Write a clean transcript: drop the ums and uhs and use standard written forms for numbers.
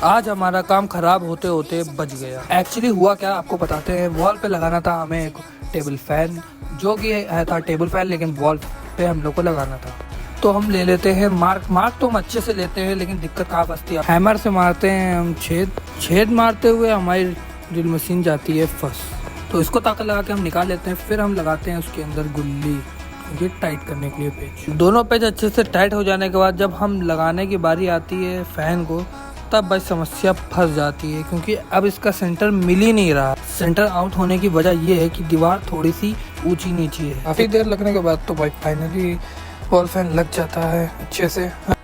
आज हमारा काम खराब होते होते बच गया। एक्चुअली हुआ क्या आपको बताते हैं। वॉल पे लगाना था हमें एक टेबल फैन, जो कि था टेबल फैन, लेकिन वॉल पे हम लोग को लगाना था। तो हम ले लेते हैं मार्क तो हम अच्छे से लेते हैं, लेकिन दिक्कत कहाँ फंसती है, हैमर से मारते हैं हम छेद मारते हुए हमारी ड्रिल मशीन जाती है फंस। तो इसको ताकत लगा के हम निकाल लेते हैं, फिर हम लगाते हैं उसके अंदर गुल्ली, ये टाइट करने के लिए पेज। दोनों पेज अच्छे से टाइट हो जाने के बाद जब हम लगाने की बारी आती है फैन को, तब भाई समस्या फंस जाती है, क्योंकि अब इसका सेंटर मिल ही नहीं रहा। सेंटर आउट होने की वजह ये है कि दीवार थोड़ी सी ऊंची नीची है। काफी देर लगने के बाद तो भाई फाइनली वॉल फैन लग जाता है अच्छे से।